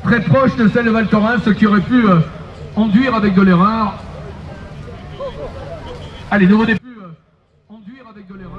très proche de celle de Val Thorens, ce qui aurait pu enduire avec de l'erreur. Allez, nouveau début, enduire avec de l'erreur.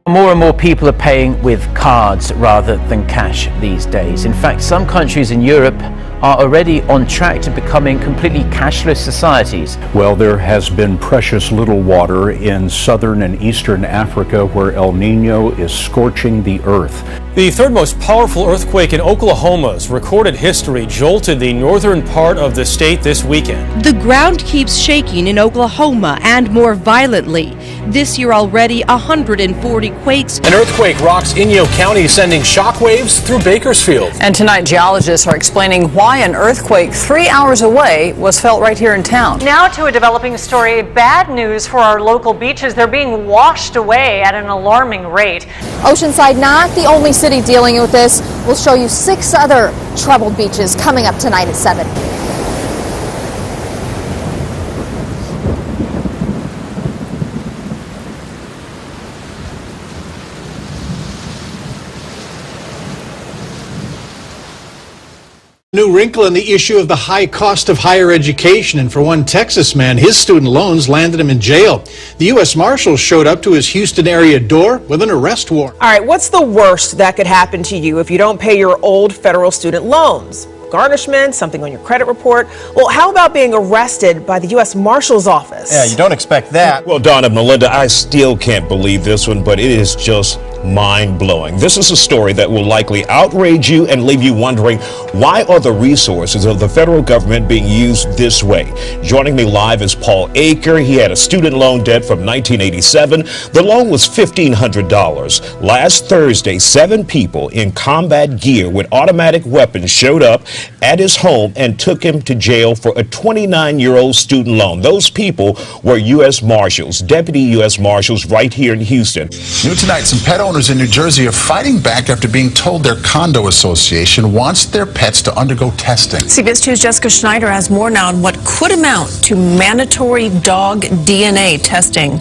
More and more people are paying with cards rather than cash these days. In fact, some countries in Europe are already on track to becoming completely cashless societies. Well, there has been precious little water in southern and eastern Africa where El Nino is scorching the earth. The third most powerful earthquake in Oklahoma's recorded history jolted the northern part of the state this weekend. The ground keeps shaking in Oklahoma and more violently. This year already 140 quakes. An earthquake rocks Inyo County, sending shockwaves through Bakersfield. And tonight geologists are explaining why an earthquake 3 hours away was felt right here in town. Now to a developing story. Bad news for our local beaches. They're being washed away at an alarming rate. Oceanside not the only city dealing with this. We'll show you 6 other troubled beaches coming up tonight at 7. New wrinkle in the issue of the high cost of higher education, and for one Texas man, his student loans landed him in jail. The U.S. Marshals showed up to his Houston area door with an arrest warrant. All right, what's the worst that could happen to you if you don't pay your old federal student loans? Garnishment, something on your credit report. Well, how about being arrested by the U.S. Marshal's Office? Yeah, you don't expect that. Well, Donna, Melinda, I still can't believe this one, but it is just mind-blowing. This is a story that will likely outrage you and leave you wondering, why are the resources of the federal government being used this way? Joining me live is Paul Aker. He had a student loan debt from 1987. The loan was $1,500. Last Thursday, 7 people in combat gear with automatic weapons showed up at his home and took him to jail for a 29-year-old student loan. Those people were U.S. Marshals, Deputy U.S. Marshals right here in Houston. New tonight, some pet owners in New Jersey are fighting back after being told their condo association wants their pets to undergo testing. CBS 2's Jessica Schneider has more now on what could amount to mandatory dog DNA testing.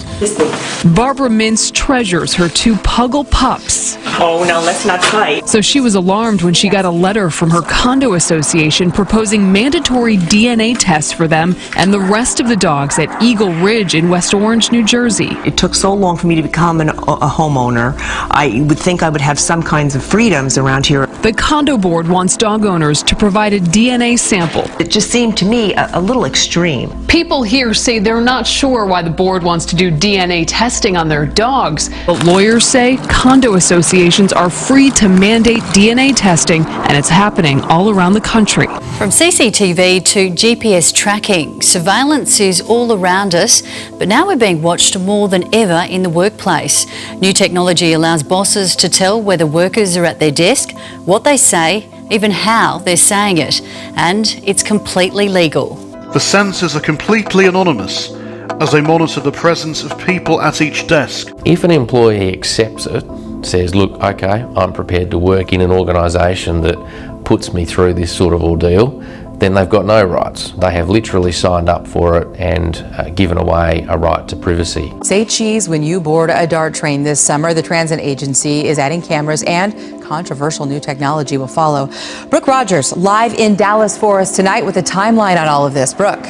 Barbara Mintz treasures her 2 Puggle pups. Oh, no, let's not fight. So she was alarmed when she got a letter from her condo association proposing mandatory DNA tests for them and the rest of the dogs at Eagle Ridge in West Orange, New Jersey. It took so long for me to become a homeowner. I would think I would have some kinds of freedoms around here. The condo board wants dog owners to provide a DNA sample. It just seemed to me a little extreme. People here say they're not sure why the board wants to do DNA testing on their dogs. But lawyers say condo associations are free to mandate DNA testing, and it's happening all around the country. From CCTV to GPS tracking, surveillance is all around us, but now we're being watched more than ever in the workplace. New technology allows bosses to tell whether workers are at their desk, what they say, even how they're saying it, and it's completely legal. The sensors are completely anonymous as they monitor the presence of people at each desk. If an employee accepts it, says, look, okay, I'm prepared to work in an organisation that puts me through this sort of ordeal, then they've got no rights. They have literally signed up for it and given away a right to privacy. Say cheese when you board a DART train this summer. The transit agency is adding cameras and controversial new technology will follow. Brooke Rogers live in Dallas for us tonight with a timeline on all of this. Brooke.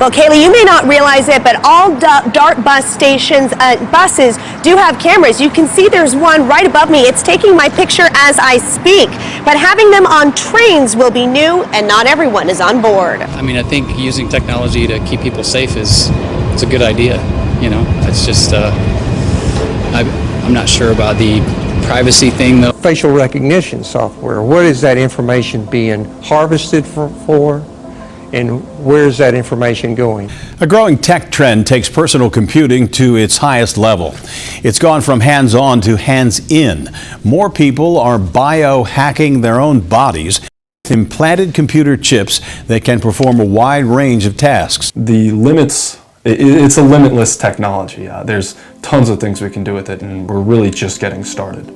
Well, Kaylee, you may not realize it, but all DART bus stations, buses do have cameras. You can see there's one right above me. It's taking my picture as I speak. But having them on trains will be new, and not everyone is on board. I mean, I think using technology to keep people safe is a good idea. You know, it's just I'm not sure about the privacy thing, though. Facial recognition software, what is that information being harvested for, and where's that information going? A growing tech trend takes personal computing to its highest level. It's gone from hands-on to hands-in. More people are biohacking their own bodies with implanted computer chips that can perform a wide range of tasks. The limits, it's a limitless technology. There's tons of things we can do with it, and we're really just getting started.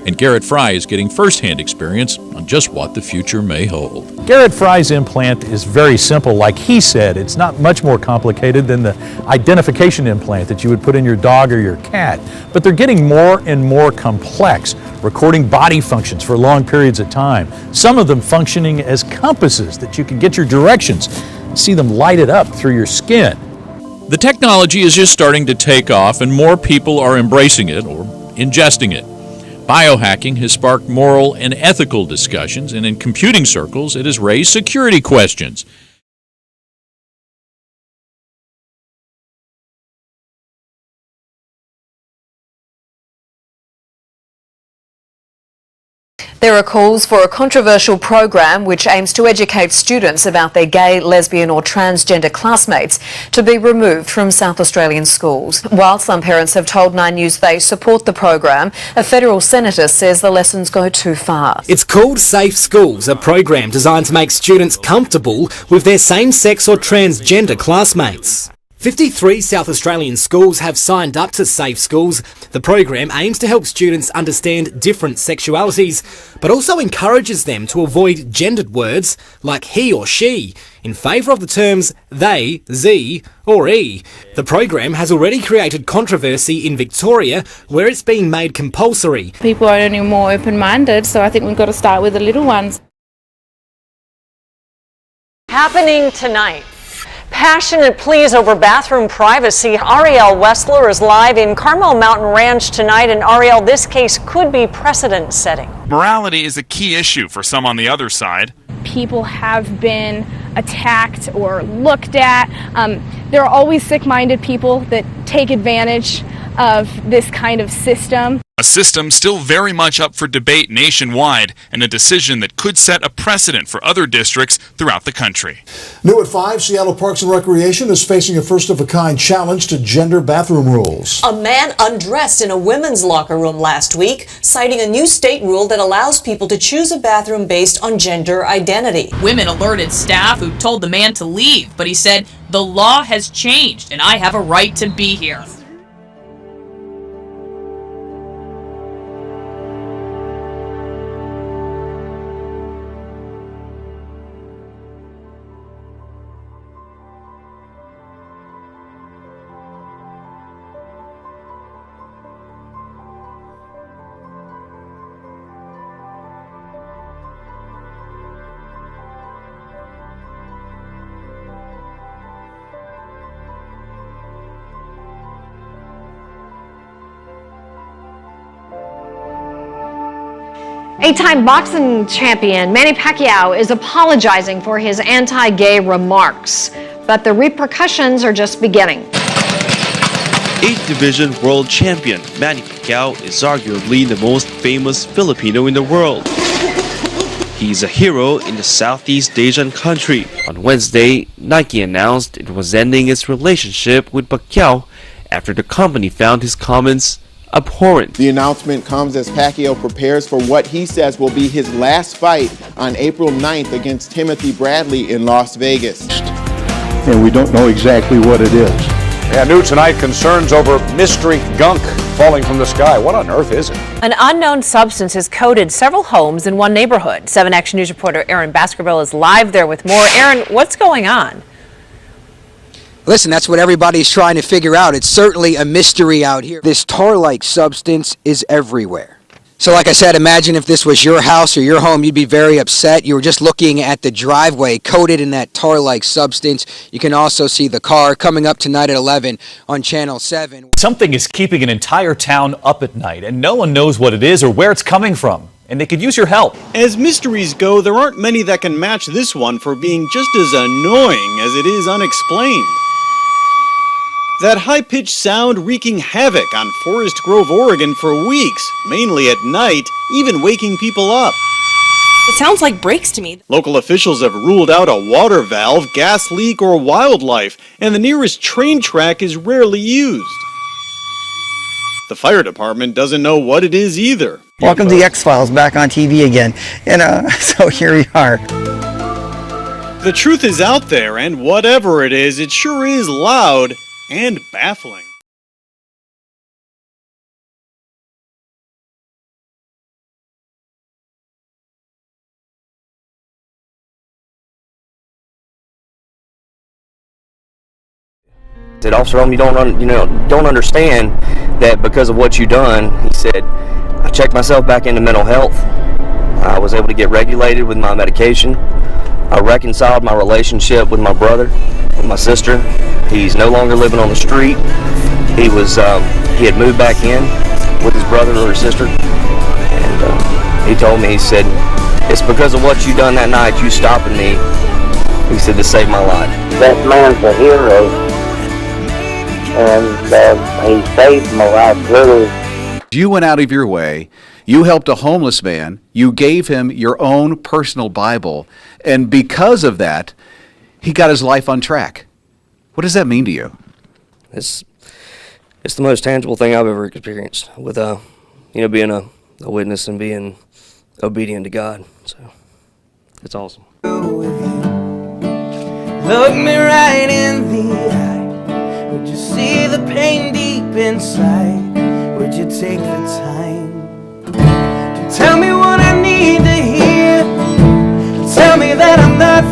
and Garrett Fry is getting first-hand experience on just what the future may hold. Garrett Fry's implant is very simple. Like he said, it's not much more complicated than the identification implant that you would put in your dog or your cat. But they're getting more and more complex, recording body functions for long periods of time. Some of them functioning as compasses that you can get your directions and see them lighted up through your skin. The technology is just starting to take off, and more people are embracing it or ingesting it. Biohacking has sparked moral and ethical discussions, and in computing circles, it has raised security questions. There are calls for a controversial program which aims to educate students about their gay, lesbian or transgender classmates to be removed from South Australian schools. While some parents have told Nine News they support the program, a federal senator says the lessons go too far. It's called Safe Schools, a program designed to make students comfortable with their same-sex or transgender classmates. 53 South Australian schools have signed up to Safe Schools. The program aims to help students understand different sexualities, but also encourages them to avoid gendered words like he or she, in favour of the terms they, ze, or e. The program has already created controversy in Victoria, where it's being made compulsory. People are only more open-minded, so I think we've got to start with the little ones. Happening tonight. Passionate pleas over bathroom privacy. Ariel Westler is live in Carmel Mountain Ranch tonight. And Ariel, this case could be precedent-setting. Morality is a key issue for some on the other side. People have been attacked or looked at. There are always sick-minded people that take advantage of this kind of system. A system still very much up for debate nationwide, and a decision that could set a precedent for other districts throughout the country. New at 5, Seattle Parks and Recreation is facing a first-of-a-kind challenge to gender bathroom rules. A man undressed in a women's locker room last week, citing a new state rule that allows people to choose a bathroom based on gender identity. Women alerted staff who told the man to leave, but he said, "The law has changed and I have a right to be here." Eight-time boxing champion Manny Pacquiao is apologizing for his anti-gay remarks, but the repercussions are just beginning. 8th Division World Champion Manny Pacquiao is arguably the most famous Filipino in the world. He's a hero in the Southeast Asian country. On Wednesday, Nike announced it was ending its relationship with Pacquiao after the company found his comments abhorrent. The announcement comes as Pacquiao prepares for what he says will be his last fight on April 9th against Timothy Bradley in Las Vegas. And we don't know exactly what it is. Yeah, new tonight, concerns over mystery gunk falling from the sky. What on earth is it? An unknown substance has coated several homes in one neighborhood. 7 Action News reporter Aaron Baskerville is live there with more. Aaron, what's going on? Listen, that's what everybody's trying to figure out. It's certainly a mystery out here. This tar-like substance is everywhere. So like I said, imagine if this was your house or your home, you'd be very upset. You were just looking at the driveway coated in that tar-like substance. You can also see the car coming up tonight at 11 on Channel 7. Something is keeping an entire town up at night, and no one knows what it is or where it's coming from. And they could use your help. As mysteries go, there aren't many that can match this one for being just as annoying as it is unexplained. That high-pitched sound wreaking havoc on Forest Grove, Oregon for weeks, mainly at night, even waking people up. It sounds like brakes to me. Local officials have ruled out a water valve, gas leak, or wildlife, and the nearest train track is rarely used. The fire department doesn't know what it is either. Welcome to the X-Files, back on TV again. And so here we are. The truth is out there, and whatever it sure is loud and baffling. The officer told me, don't understand that because of what you done. He said, I checked myself back into mental health. I was able to get regulated with my medication. I reconciled my relationship with my brother, with my sister. He's no longer living on the street. He had moved back in with his brother or his sister, and he told me, he said, it's because of what you done that night, you stopping me, he said, to save my life. That man's a hero, and he saved my life, really. You went out of your way, you helped a homeless man, you gave him your own personal Bible, and because of that, he got his life on track. What does that mean to you? It's the most tangible thing I've ever experienced with being a witness and being obedient to God. So it's awesome. Look me right in the eye. Would you see the pain deep inside? Would you take the time to tell me what I need to hear? Tell me that I'm not